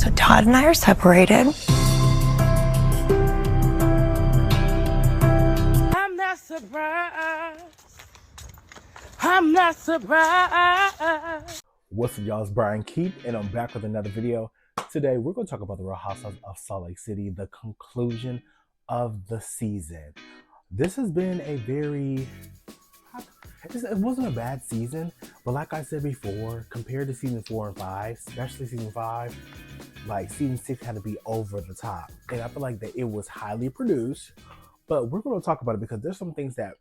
So Todd and I are separated. I'm not surprised. I'm not surprised. What's up, y'all? It's Brian Keith, and I'm back with another video. Today, we're going to talk about the Real Housewives of Salt Lake City, the conclusion of the season. This has been a very... It wasn't a bad season, but like I said before, compared to season 4 and 5, especially season 5, like season 6 had to be over the top. And I feel like that it was highly produced, but we're going to talk about it because there's some things that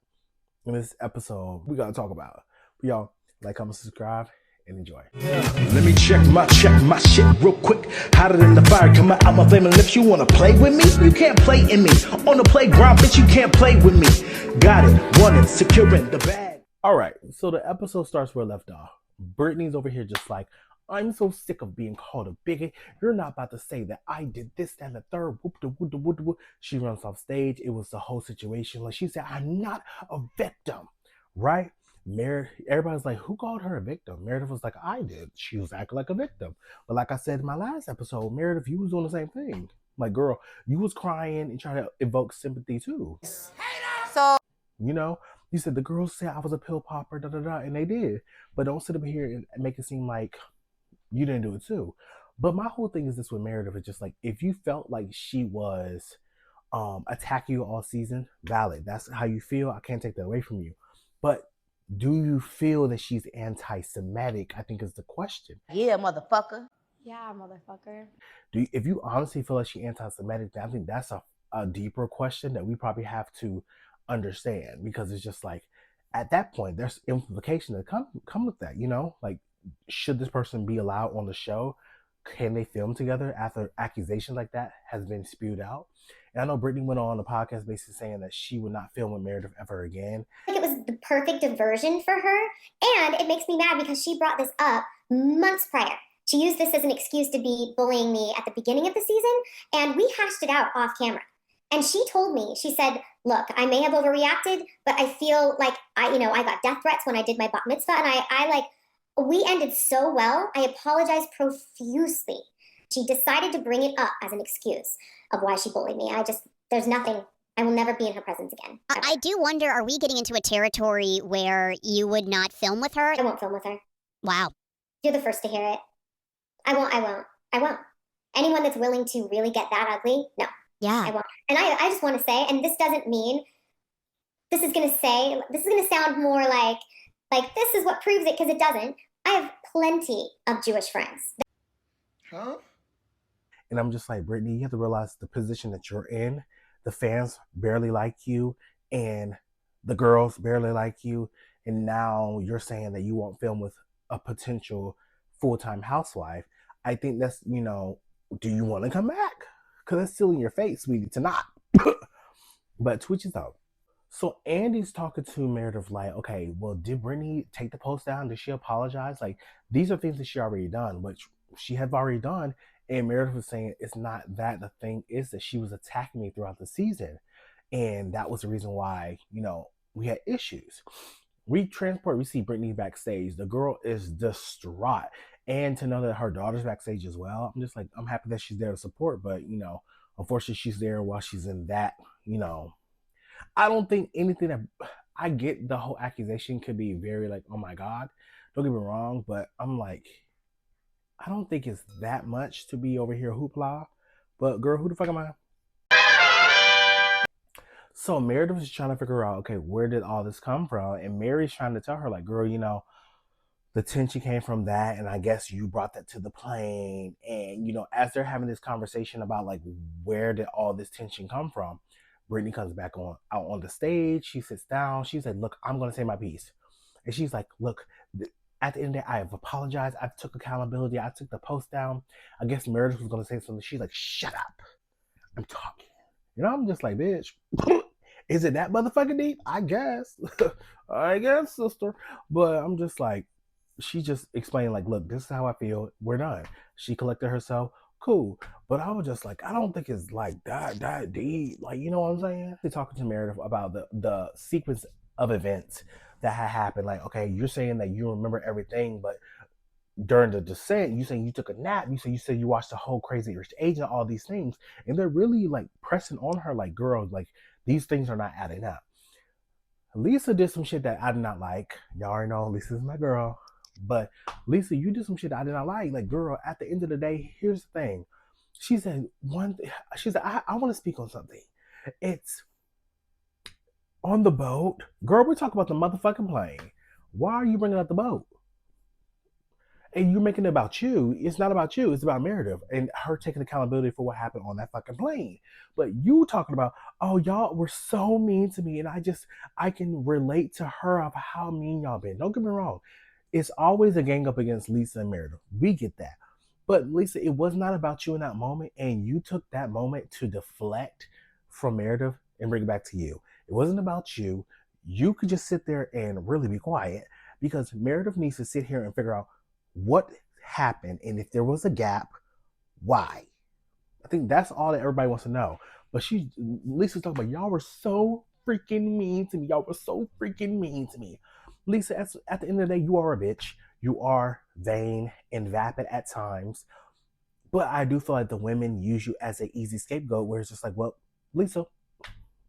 in this episode we got to talk about. But y'all, like, comment, subscribe, and enjoy. Let me check my shit real quick. Hotter than the fire coming out my flaming lips. You wanna play with me? You can't play in me. On the playground, bitch, you can't play with me. Got it, won it, securing the bag. All right, so the episode starts where it left off. Britney's over here just like, I'm so sick of being called a bigot. You're not about to say that I did this, that, and the third. Whoop. She runs off stage. It was the whole situation. Like she said, I'm not a victim, right? Meredith, everybody's like, who called her a victim? Meredith was like, I did. She was acting like a victim. But like I said in my last episode, Meredith, you was doing the same thing. Like, girl, you was crying and trying to evoke sympathy too. So, you know, you said the girls said I was a pill popper, and they did. But don't sit up here and make it seem like you didn't do it too. But my whole thing is this with Meredith is just like, if you felt like she was attacking you all season, valid. That's how you feel. I can't take that away from you. But do you feel that she's anti-Semitic? I think is the question. Yeah, motherfucker. Yeah, motherfucker. If you honestly feel like she's anti-Semitic, I think that's a deeper question that we probably have to understand, because it's just like, at that point, there's implication that come with that, you know? Like, should this person be allowed on the show? Can they film together after accusations like that has been spewed out? And I know Britney went on the podcast basically saying that she would not film with Meredith ever again. I think it was the perfect diversion for her, and it makes me mad because she brought this up months prior. She used this as an excuse to be bullying me at the beginning of the season, and we hashed it out off camera. And she told me, she said, look, I may have overreacted, but I feel like I got death threats when I did my bat mitzvah, and we ended so well. I apologized profusely. She decided to bring it up as an excuse of why she bullied me. There's nothing. I will never be in her presence again. I do wonder, are we getting into a territory where you would not film with her? I won't film with her. Wow. You're the first to hear it. I won't. Anyone that's willing to really get that ugly, no. Yeah. I won't. And I just want to say, and this doesn't mean, this is going to sound more like this is what proves it, because it doesn't. I have plenty of Jewish friends. Huh? And I'm just like, Britney, you have to realize the position that you're in. The fans barely like you, and the girls barely like you. And now you're saying that you won't film with a potential full-time housewife. I think that's, do you want to come back? Because that's still in your face, sweetie, to not. But twitches out. So Andy's talking to Meredith like, okay, well, did Britney take the post down? Did she apologize? Like, these are things that she already done, which she had already done. And Meredith was saying, it's not that. The thing is that she was attacking me throughout the season. And that was the reason why, we had issues. We see Britney backstage. The girl is distraught. And to know that her daughter's backstage as well, I'm just like, I'm happy that she's there to support. But, unfortunately, she's there while she's in that, I don't think anything that, I get the whole accusation could be very like, oh my God, don't get me wrong. But I'm like, I don't think it's that much to be over here hoopla. But girl, who the fuck am I? So Meredith was trying to figure out, okay, where did all this come from? And Mary's trying to tell her like, girl, the tension came from that, and I guess you brought that to the plane. And, as they're having this conversation about like, where did all this tension come from? Britney comes back out on the stage. She sits down. She said, look, I'm going to say my piece. And she's like, look, at the end of the day, I have apologized. I took accountability. I took the post down. I guess Meredith was going to say something. She's like, shut up. I'm talking. I'm just like, bitch, is it that motherfucking deep? I guess. I guess, sister. But I'm just like, she just explained like, look, this is how I feel. We're done. She collected herself. Cool. But I was just like, I don't think it's like that deep. Like, you know what I'm saying? They're talking to Meredith about the sequence of events that had happened. Like, okay, you're saying that you remember everything, but during the descent, you saying you took a nap, you said you watched the whole Crazy Rich Asian, all these things, and they're really like pressing on her like, girl, like these things are not adding up. Lisa did some shit that I did not like. Y'all already know Lisa's my girl. But Lisa, you did some shit I did not like. Like, girl, at the end of the day, here's the thing. She said I want to speak on something. It's on the boat. Girl, we're talking about the motherfucking plane. Why are you bringing up the boat? And you're making it about you. It's not about you. It's about Meredith and her taking accountability for what happened on that fucking plane. But you talking about, oh, y'all were so mean to me. And I can relate to her of how mean y'all been. Don't get me wrong. It's always a gang up against Lisa and Meredith. We get that. But Lisa, it was not about you in that moment. And you took that moment to deflect from Meredith and bring it back to you. It wasn't about you. You could just sit there and really be quiet because Meredith needs to sit here and figure out what happened, and if there was a gap, why? I think that's all that everybody wants to know. But Lisa's talking about, y'all were so freaking mean to me. Y'all were so freaking mean to me. Lisa, at the end of the day, you are a bitch. You are vain and vapid at times. But I do feel like the women use you as an easy scapegoat where it's just like, well, Lisa,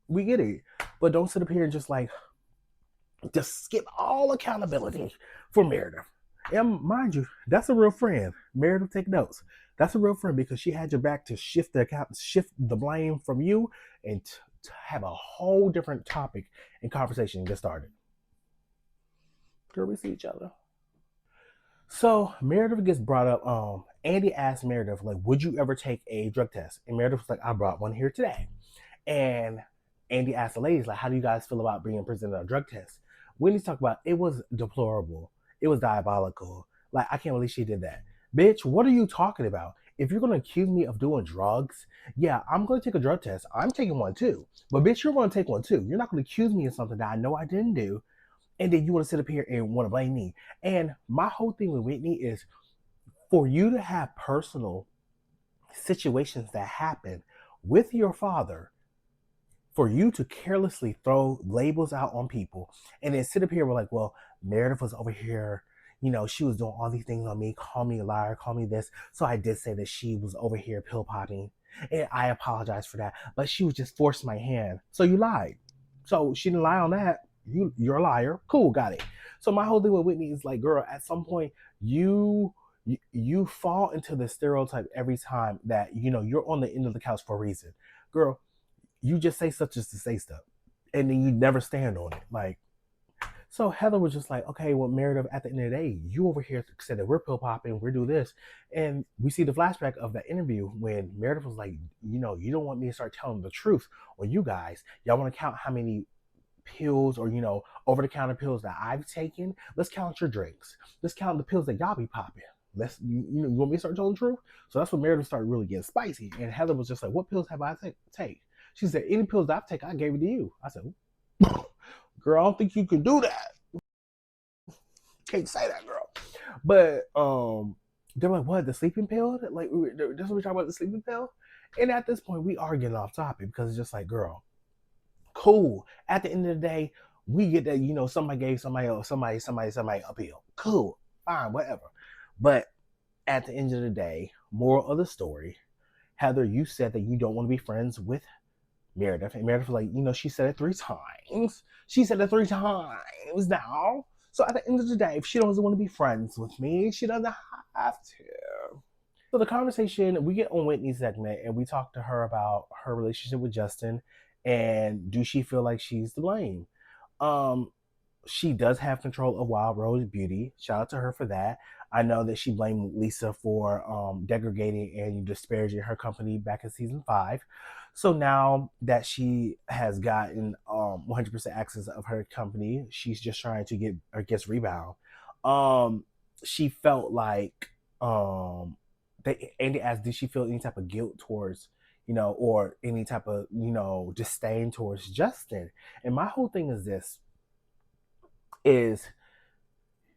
we get it. But don't sit up here and just skip all accountability for Meredith. And mind you, that's a real friend. Meredith, take notes. That's a real friend because she had your back to shift the blame from you and to have a whole different topic and conversation get started. Girl, we see each other. So Meredith gets brought up. Andy asked Meredith, like, would you ever take a drug test? And Meredith was like, I brought one here today. And Andy asked the ladies, like, how do you guys feel about being presented a drug test? Whitney's talking about, it was deplorable. It was diabolical. Like, I can't believe she did that. Bitch, what are you talking about? If you're going to accuse me of doing drugs, yeah, I'm going to take a drug test. I'm taking one too. But bitch, you're going to take one too. You're not going to accuse me of something that I know I didn't do. And then you want to sit up here and want to blame me. And my whole thing with Whitney is for you to have personal situations that happen with your father, for you to carelessly throw labels out on people and then sit up here with like, well, Meredith was over here, she was doing all these things on me, call me a liar, call me this. So I did say that she was over here pill popping and I apologize for that, but she was just forcing my hand. So you lied. So she didn't lie on that. You're a liar. Cool, got it. So my whole thing with Whitney is like, girl, at some point you fall into the stereotype every time that, you're on the end of the couch for a reason. Girl, you just say stuff just to say stuff. And then you never stand on it. Like, so Heather was just like, okay, well, Meredith, at the end of the day, you over here said that we're pill popping, we're do this. And we see the flashback of that interview when Meredith was like, you don't want me to start telling the truth on you guys. Y'all want to count how many pills or, over-the-counter pills that I've taken? Let's count your drinks. Let's count the pills that y'all be popping. You want me to start telling the truth? So that's when Meredith started really getting spicy. And Heather was just like, what pills have I take? She said, any pills I've taken, I gave it to you. I said, girl, I don't think you can do that. Can't say that, girl. But they're like, what, the sleeping pill? Like, this is what we're talking about, the sleeping pill? And at this point, we are getting off topic because it's just like, girl, cool. At the end of the day, we get that, somebody gave somebody else, somebody a pill. Cool, fine, whatever. But at the end of the day, moral of the story, Heather, you said that you don't want to be friends with Meredith. And Meredith was like, she said it 3 times. She said it 3 times now. So at the end of the day, if she doesn't want to be friends with me, she doesn't have to. So the conversation, we get on Whitney's segment and we talk to her about her relationship with Justin and do she feel like she's to blame? She does have control of Wild Rose Beauty. Shout out to her for that. I know that she blamed Lisa for degrading and disparaging her company back in season 5. So now that she has gotten 100% access of her company, she's just trying to get, I guess, rebound. She felt like Andy asked, did she feel any type of guilt towards, or any type of, disdain towards Justin? And my whole thing is this, is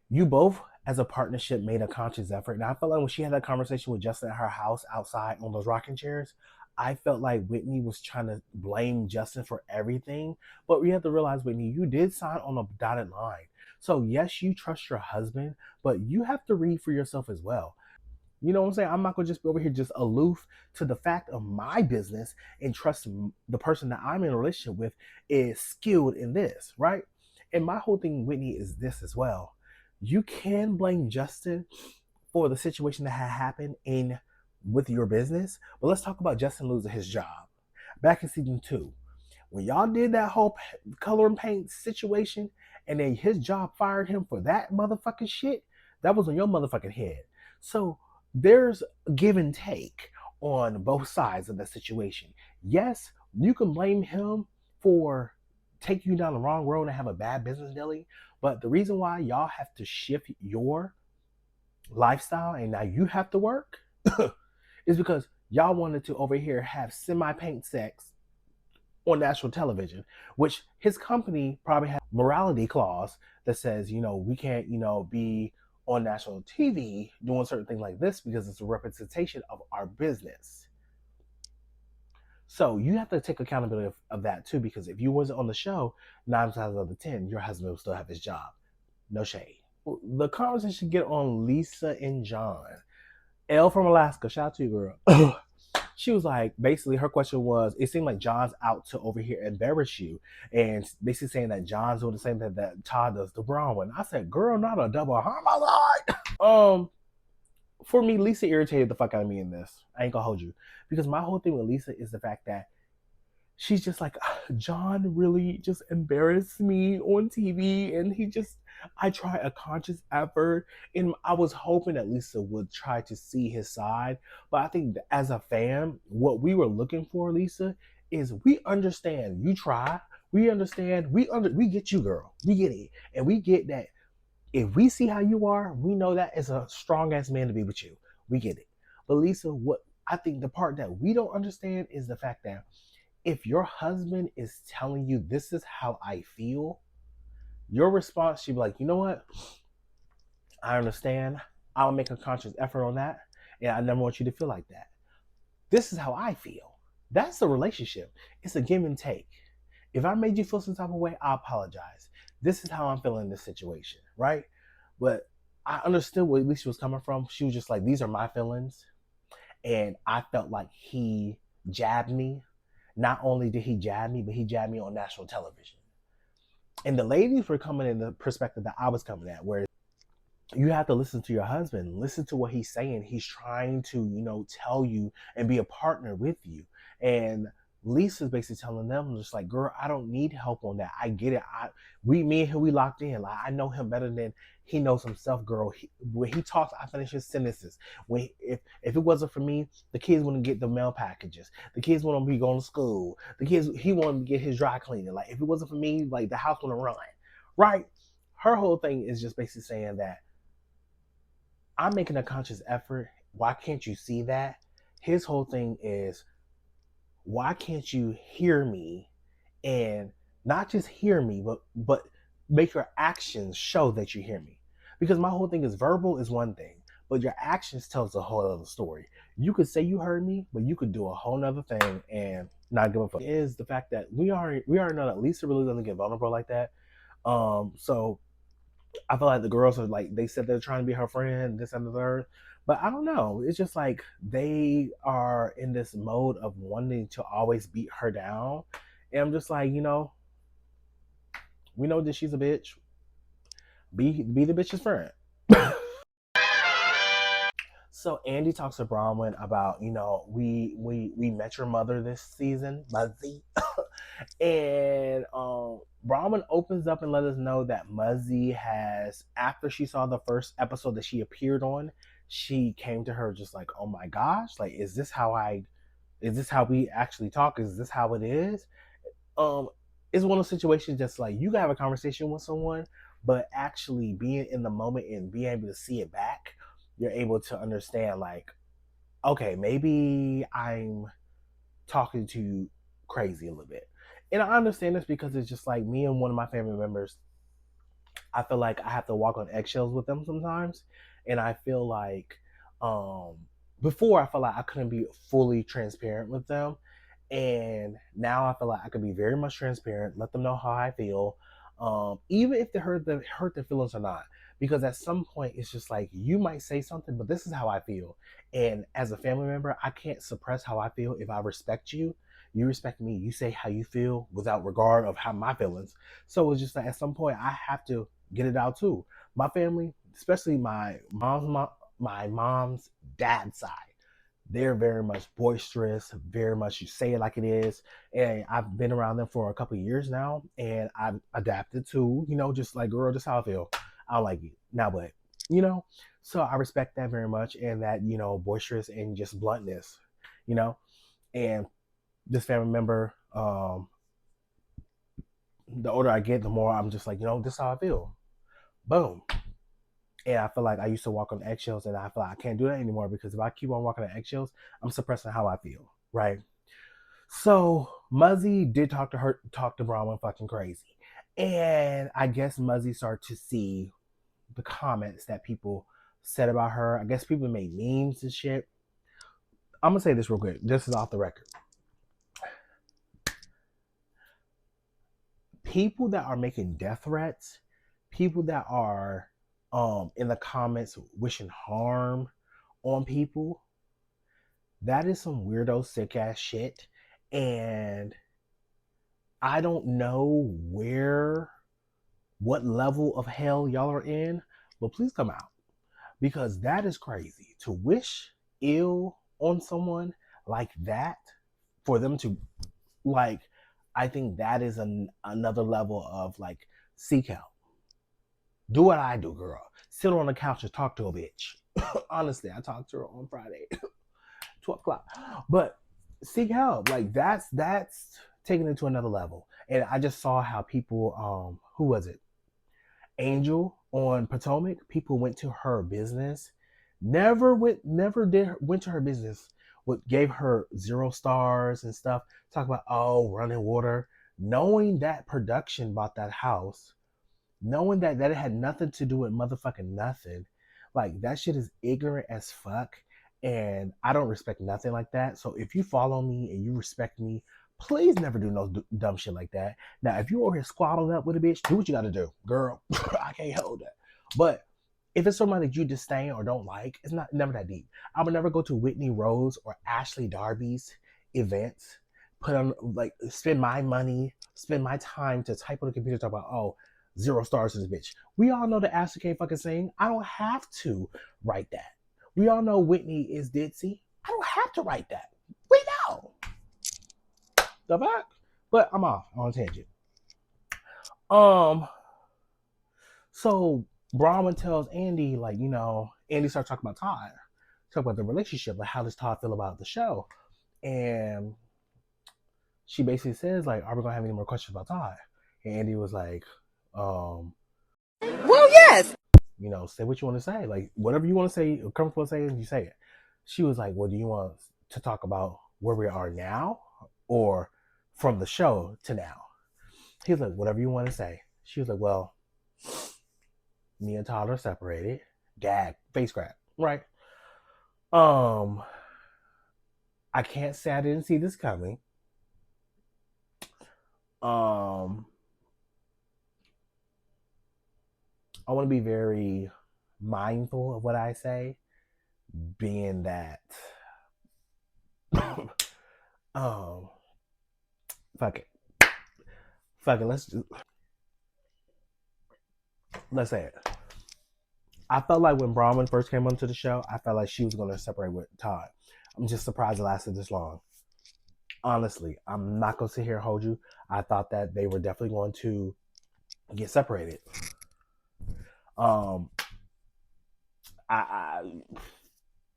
you both as a partnership made a conscious effort. And I felt like when she had that conversation with Justin at her house outside on those rocking chairs, I felt like Whitney was trying to blame Justin for everything. But we have to realize, Whitney, you did sign on a dotted line. So yes, you trust your husband, but you have to read for yourself as well. You know what I'm saying? I'm not gonna just be over here just aloof to the fact of my business and trust the person that I'm in a relationship with is skilled in this, right? And my whole thing, Whitney, is this as well. You can blame Justin for the situation that had happened in with your business, but let's talk about Justin losing his job back in season 2 when y'all did that whole color and paint situation, and then his job fired him for that motherfucking shit. That was on your motherfucking head. So there's give and take on both sides of the situation. Yes, you can blame him for taking you down the wrong road and have a bad business dealing, but the reason why y'all have to shift your lifestyle and now you have to work is because y'all wanted to over here have semi-paint sex on national television, which his company probably has a morality clause that says, we can't, be on national TV doing certain things like this because it's a representation of our business. So you have to take accountability of that too, because if you wasn't on the show, 9 times out of 10, your husband will still have his job. No shade. The conversation get on Lisa and John. Elle from Alaska, shout out to you, girl. She was like, basically, her question was, it seemed like John's out to over here embarrass you. And basically saying that John's doing the same thing that Todd does to Bronwyn. I said, girl, not a double homicide. For me, Lisa irritated the fuck out of me in this. I ain't gonna hold you. Because my whole thing with Lisa is the fact that she's just like, John really just embarrassed me on TV, and I tried a conscious effort, and I was hoping that Lisa would try to see his side. But I think that as a fan, what we were looking for, Lisa, is we understand you try. We understand. We get you, girl. We get it. And we get that if we see how you are, we know that is a strong ass man to be with you. We get it. But Lisa, what I think the part that we don't understand is the fact that if your husband is telling you this is how I feel, your response should be like, you know what? I understand. I'll make a conscious effort on that. And I never want you to feel like that. This is how I feel. That's a relationship. It's a give and take. If I made you feel some type of way, I apologize. This is how I'm feeling in this situation, right? But I understood where Lisa was coming from. She was just like, these are my feelings. And I felt like he jabbed me. Not only did he jab me, but he jabbed me on national television. And the ladies were coming in the perspective that I was coming at, where you have to listen to your husband, listen to what he's saying. He's trying to, tell you and be a partner with you. And Lisa's basically telling them, just like, girl, I don't need help on that. I get it. Me and him, we locked in. Like, I know him better than he knows himself, girl. When he talks, I finish his sentences. If it wasn't for me, the kids wouldn't get the mail packages. The kids wouldn't be going to school. He wanted to get his dry cleaning. Like, if it wasn't for me, like, the house wouldn't run. Right? Her whole thing is just basically saying that I'm making a conscious effort. Why can't you see that? His whole thing is, why can't you hear me, and not just hear me, but make your actions show that you hear me? Because my whole thing is verbal is one thing, but your actions tells a whole other story. You could say you heard me, but you could do a whole nother thing and not give a fuck. Is the fact that we already know that Lisa really doesn't get vulnerable like that. So I feel like the girls are like, they said they're trying to be her friend, this and the third. But I don't know. It's just like they are in this mode of wanting to always beat her down. And I'm just like, we know that she's a bitch. Be the bitch's friend. So Andy talks to Bronwyn about, we met your mother this season, Muzzy. And Bronwyn opens up and let us know that Muzzy has, after she saw the first episode that she appeared on, she came to her just like, oh my gosh, like, is this how we actually talk? Is this how it is? It's one of those situations just like, you can have a conversation with someone, but actually being in the moment and being able to see it back, you're able to understand, like, okay, maybe I'm talking to you crazy a little bit. And I understand this because it's just like me and one of my family members, I feel like I have to walk on eggshells with them sometimes. And I feel like before I felt like I couldn't be fully transparent with them. And now I feel like I can be very much transparent, let them know how I feel. Even if they hurt their feelings or not. Because at some point it's just like you might say something, but this is how I feel. And as a family member, I can't suppress how I feel. If I respect you, you respect me. You say how you feel without regard of how my feelings. So it's just like at some point I have to get it out too. My family, especially my mom's dad's side, they're very much boisterous, very much you say it like it is. And I've been around them for a couple of years now, and I've adapted to, just like, girl, just how I feel. I don't like it. Now what? So I respect that very much, and that, boisterous and just bluntness, and this family member, the older I get, the more I'm just like, this is how I feel. Boom. And I feel like I used to walk on eggshells, and I feel like I can't do that anymore, because if I keep on walking on eggshells, I'm suppressing how I feel, right? So Muzzy did talk to Brahma fucking crazy. And I guess Muzzy started to see the comments that people said about her. I guess people made memes and shit. I'm going to say this real quick. This is off the record. People that are making death threats, people that are in the comments wishing harm on people, that is some weirdo sick ass shit. And I don't know what level of hell y'all are in, but please come out, because that is crazy. To wish ill on someone like that, for them to, like, I think that is another level of, like, seek help. Do what I do, girl. Sit on the couch and talk to a bitch. Honestly, I talked to her on Friday, 12 o'clock. But seek help. Like, that's taking it to another level. And I just saw how people, who was it? Angel on Potomac. People went to her business. Never went to her business. Gave her 0 stars and stuff. Talk about, running water. Knowing that production bought that house. Knowing that it had nothing to do with motherfucking nothing. Like, that shit is ignorant as fuck. And I don't respect nothing like that. So if you follow me and you respect me, please never do no dumb shit like that. Now, if you over here squabbling up with a bitch, do what you gotta do, girl. I can't hold that. But if it's somebody that you disdain or don't like, it's never that deep. I would never go to Whitney Rose or Ashley Darby's events, spend my money, spend my time to type on the computer, talk about, 0 stars to this bitch. We all know that Ashley can't fucking sing. I don't have to write that. We all know Whitney is ditzy. I don't have to write that. We know. The fuck? But I'm off on a tangent. So Brahma tells Andy, like, Andy starts talking about Todd. Talk about the relationship, like, how does Todd feel about the show? And she basically says, like, are we gonna have any more questions about Todd? And Andy was like, well, yes. Say what you want to say. Like, whatever you want to say, or comfortable saying, you say it. She was like, well, do you want to talk about where we are now, or from the show to now? He was like, whatever you want to say. She was like, well, me and Todd are separated. Gag, face grab, right? I can't say I didn't see this coming. I want to be very mindful of what I say, being that, fuck it, let's say it. I felt like when Brahman first came onto the show, I felt like she was going to separate with Todd. I'm just surprised it lasted this long. Honestly, I'm not going to sit here and hold you. I thought that they were definitely going to get separated.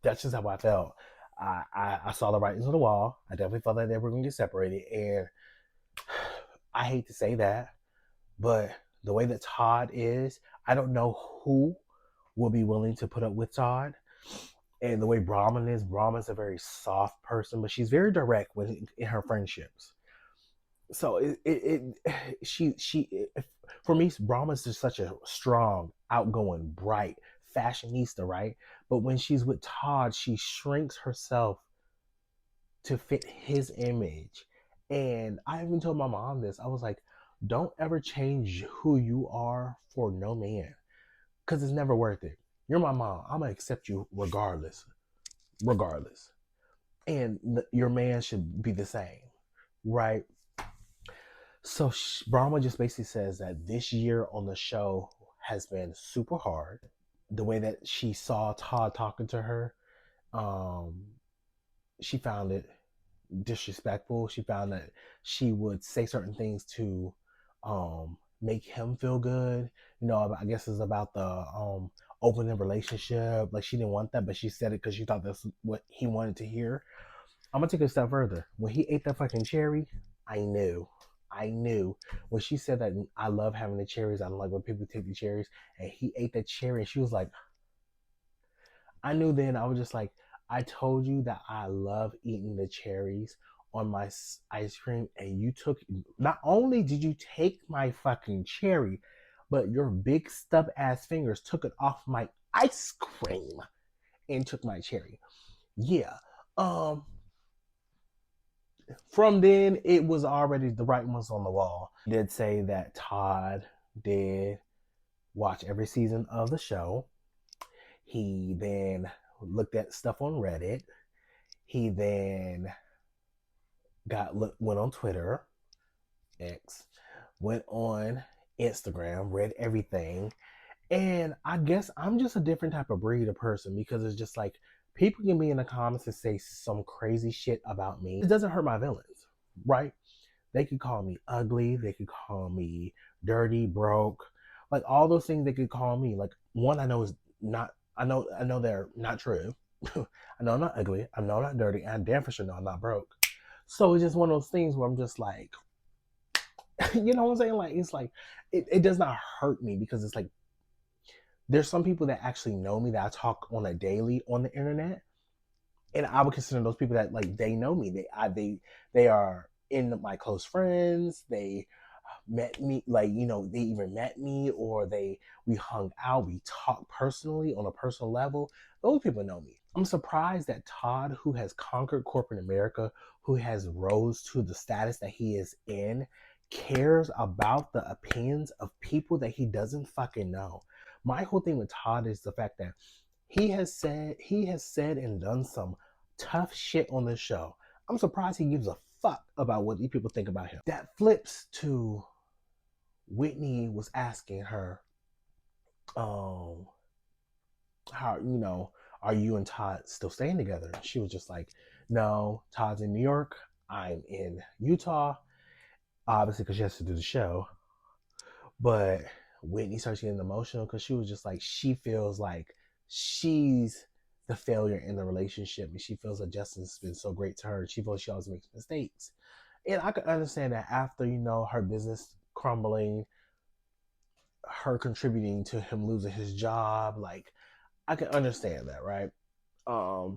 That's just how I felt. I saw the writings on the wall. I definitely felt like they were going to get separated. And I hate to say that, but the way that Todd is, I don't know who will be willing to put up with Todd. And the way Brahman's a very soft person, but she's very direct in her friendships. So for me, Brahma's just such a strong, outgoing, bright fashionista, right? But when she's with Todd, she shrinks herself to fit his image. And I even told my mom this. I was like, Don't ever change who you are for no man, because it's never worth it. You're my mom. I'm gonna accept you regardless, and your man should be the same, right? So Brahma just basically says that this year on the show has been super hard. The way that she saw Todd talking to her, she found it disrespectful. She found that she would say certain things to make him feel good. You know, I guess it's about the opening relationship. Like she didn't want that, but she said it because she thought that's what he wanted to hear. I'm gonna take it a step further. When he ate that fucking cherry, I knew. When she said that I love having the cherries, I don't like when people take the cherries, and he ate that cherry and she was like, I knew then. I was just like, I told you that I love eating the cherries on my ice cream, and you took, not only did you take my fucking cherry, but your big stub ass fingers took it off my ice cream and took my cherry. Yeah. From then, it was already the writing was on the wall. He did say that Todd did watch every season of the show. He then looked at stuff on Reddit. He then went on Twitter, X, went on Instagram, read everything. And I guess I'm just a different type of breed of person, because it's just like, people can be in the comments and say some crazy shit about me. It doesn't hurt my feelings, right? They could call me ugly. They could call me dirty, broke, like all those things they could call me. Like, one I know is not. I know they're not true. I know I'm not ugly. I know I'm not dirty. And I damn for sure know I'm not broke. So it's just one of those things where I'm just like, you know what I'm saying? Like, it's like, it does not hurt me, because it's like, there's some people that actually know me that I talk on a daily on the internet, and I would consider those people that, like, they know me. They are in my close friends. They met me, like, you know, they either met me or we hung out, we talked personally on a personal level. Those people know me. I'm surprised that Todd, who has conquered corporate America, who has rose to the status that he is in, cares about the opinions of people that he doesn't fucking know. My whole thing with Todd is the fact that he has said and done some tough shit on this show. I'm surprised he gives a fuck about what these people think about him. That flips to Whitney was asking her, how, you know, are you and Todd still staying together? She was just like, no, Todd's in New York, I'm in Utah, obviously because she has to do the show. But Whitney starts getting emotional because she was just like, she feels like she's the failure in the relationship, and she feels that Justin's been so great to her. She feels she always makes mistakes. And I could understand that after, you know, her business crumbling, her contributing to him losing his job, like, I can understand that, right? I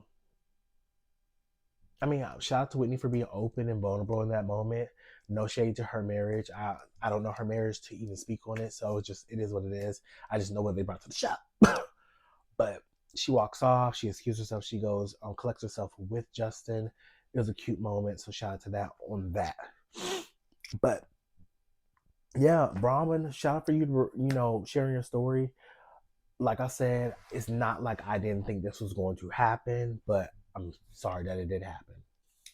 mean, shout out to Whitney for being open and vulnerable in that moment. No shade to her marriage. I don't know her marriage to even speak on it, so it is what it is. I just know what they brought to the shop. But she walks off. She excuses herself. She goes, collects herself with Justin. It was a cute moment, so shout out to that on that. But yeah, Brahman, shout out for you, you know, sharing your story. Like I said, it's not like I didn't think this was going to happen, but I'm sorry that it did happen.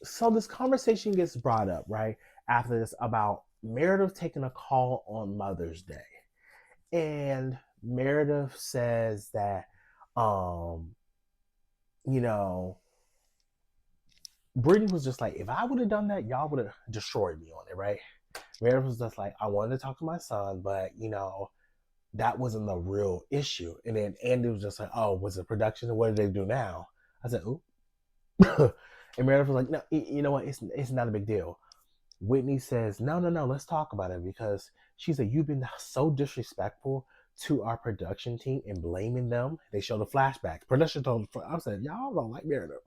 So this conversation gets brought up, right, after this, about Meredith taking a call on Mother's Day. And Meredith says that, you know, Britney was just like, if I would have done that, y'all would have destroyed me on it, right? Meredith was just like, I wanted to talk to my son, but, you know, that wasn't the real issue. And then Andy was just like, oh, was it production? What did they do now? I said, ooh. And Meredith was like, no, you know what? It's not a big deal. Whitney says, no, let's talk about it, because she said, you've been so disrespectful to our production team and blaming them. They show the flashbacks. Production told, I said, y'all don't like Meredith.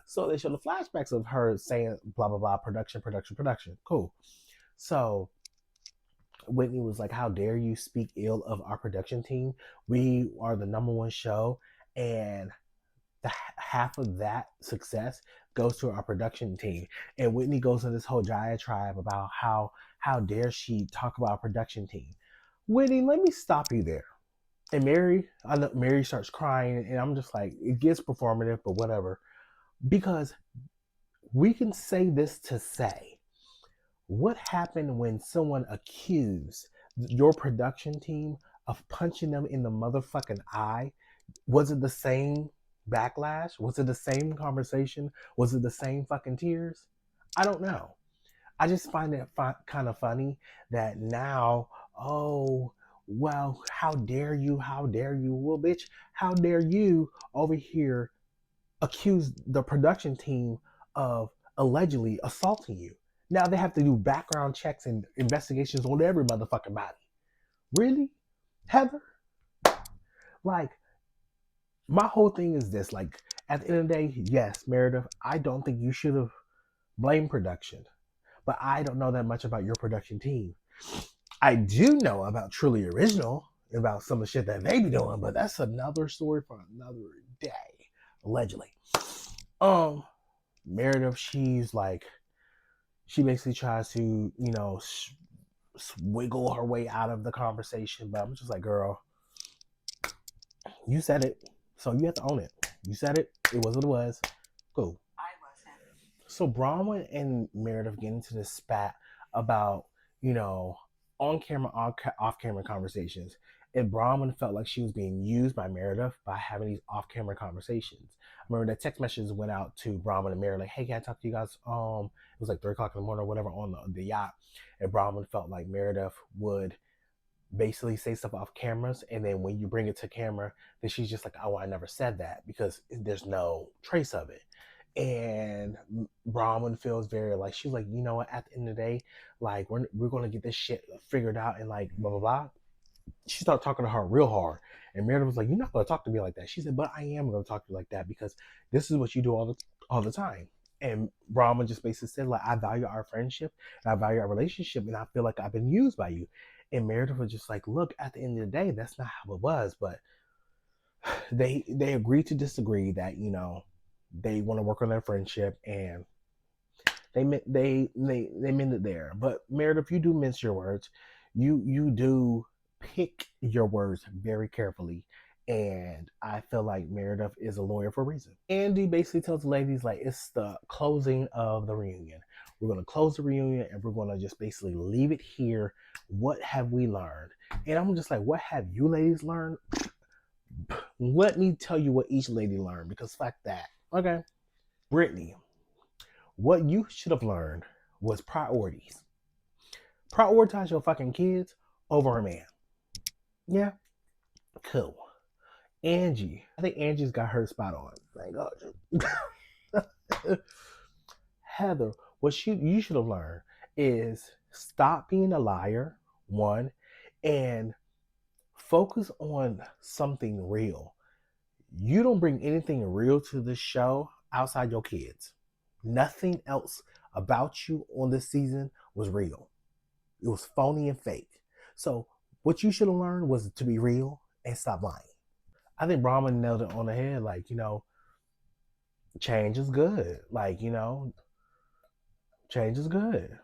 So they show the flashbacks of her saying, blah, blah, blah, production. Cool. So Whitney was like, how dare you speak ill of our production team? We are the #1 show, and half of that success goes to our production team. And Whitney goes into this whole diatribe about how how dare she talk about a production team. Whitney, let me stop you there. And Mary starts crying, and I'm just like, it gets performative, but whatever. Because we can say this to say, what happened when someone accused your production team of punching them in the motherfucking eye? Was it the same backlash? Was it the same conversation? Was it the same fucking tears? I don't know. I just find it kind of funny that now, oh, well, how dare you? How dare you? Well, bitch, how dare you over here accuse the production team of allegedly assaulting you? Now they have to do background checks and investigations on every motherfucking body. Really? Heather? Like, my whole thing is this, like, at the end of the day, yes, Meredith, I don't think you should have blamed production, but I don't know that much about your production team. I do know about Truly Original, about some of the shit that they be doing, but that's another story for another day, allegedly. Meredith, she's like, she basically tries to, you know, wiggle her way out of the conversation, but I'm just like, girl, you said it, so you have to own it. You said it. It was what it was. Cool. I wasn't. So Bronwyn and Meredith get into this spat about, you know, on camera, off camera conversations. And Bronwyn felt like she was being used by Meredith by having these off camera conversations. I remember that text messages went out to Bronwyn and Meredith, like, hey, can I talk to you guys? It was like 3 o'clock in the morning or whatever on the yacht. And Bronwyn felt like Meredith would basically say stuff off cameras, and then when you bring it to camera, then she's just like, oh, I never said that, because there's no trace of it. And Bronwyn feels very like, she's like, you know what, at the end of the day, like, we're gonna get this shit figured out, and like blah blah blah. She started talking to her real hard, and Meredith was like, you're not gonna talk to me like that. She said, but I am gonna talk to you like that, because this is what you do all the time. And Bronwyn just basically said, like, I value our friendship and I value our relationship, and I feel like I've been used by you. And Meredith was just like, look, at the end of the day, that's not how it was. But they agreed to disagree, that, you know, they want to work on their friendship, and they mended there. But Meredith, you do mince your words. You do pick your words very carefully. And I feel like Meredith is a lawyer for a reason. Andy basically tells the ladies, like, it's the closing of the reunion. We're going to close the reunion, and we're going to just basically leave it here. What have we learned? And I'm just like, what have you ladies learned? Let me tell you what each lady learned, because fuck that. Okay. Britney, what you should have learned was priorities. Prioritize your fucking kids over a man. Yeah. Cool. Angie, I think Angie's got her spot on. Thank God. Heather, what you should have learned is stop being a liar, one, and focus on something real. You don't bring anything real to this show outside your kids. Nothing else about you on this season was real. It was phony and fake. So what you should have learned was to be real and stop lying. I think Brahman nailed it on the head. Like, you know, change is good. Like, you know, change is good.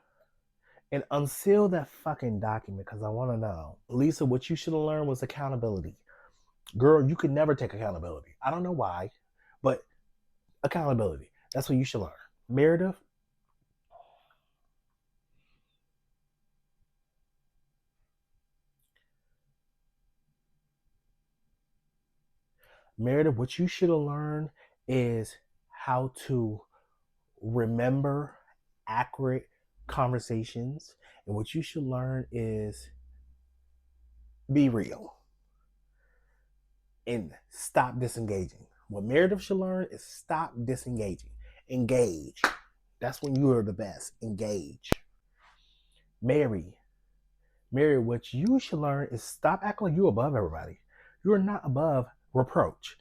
And unseal that fucking document, because I want to know. Lisa, what you should have learned was accountability. Girl, you could never take accountability. I don't know why, but accountability. That's what you should learn. Meredith, what you should have learned is how to remember accurate conversations. And what you should learn is be real and stop disengaging. What Meredith should learn is stop disengaging. Engage. That's when you are the best. Engage. Mary, what you should learn is stop acting like you're above everybody. You're not above reproach.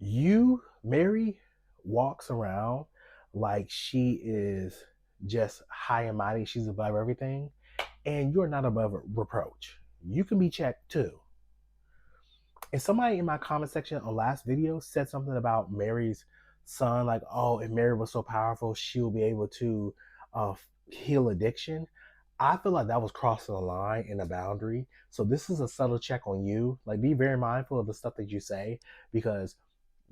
Mary walks around like she is just high and mighty. She's above everything. And you're not above reproach. You can be checked too. And somebody in my comment section on last video said something about Mary's son, like, oh, if Mary was so powerful, she'll be able to heal addiction. I feel like that was crossing a line and a boundary. So this is a subtle check on you. Like, be very mindful of the stuff that you say, because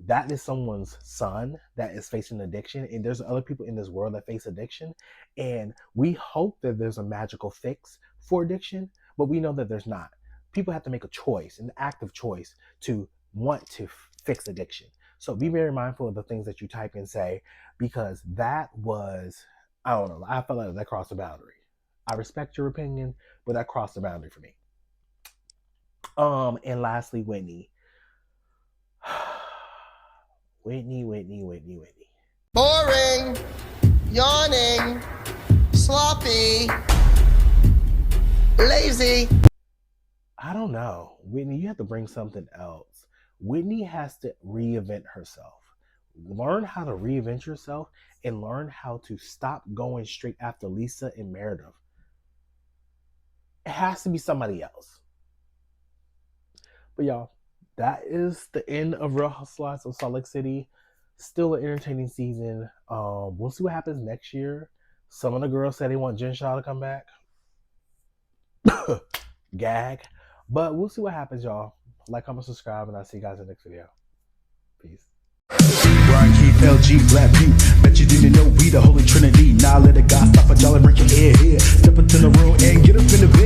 that is someone's son that is facing addiction, and there's other people in this world that face addiction, and we hope that there's a magical fix for addiction, but we know that there's not. People have to make a choice, an active choice, to want to fix addiction. So be very mindful of the things that you type and say, because that was, I don't know, I felt like that crossed the boundary. I respect your opinion, but that crossed the boundary for me. And lastly, Whitney. Whitney. Boring, yawning, sloppy, lazy. I don't know. Whitney, you have to bring something else. Whitney has to reinvent herself. Learn how to reinvent yourself and learn how to stop going straight after Lisa and Meredith. It has to be somebody else. But y'all, that is the end of Real Housewives of Salt Lake City. Still an entertaining season. We'll see what happens next year. Some of the girls said they want Jen Shaw to come back. Gag. But we'll see what happens, y'all. Like, comment, subscribe, and I'll see you guys in the next video. Peace. Brian Keith, LG, Black Butte. Bet you didn't know we the Holy Trinity. Now let a God stop a dollar, break your head here. Step into the room and get up in the bed.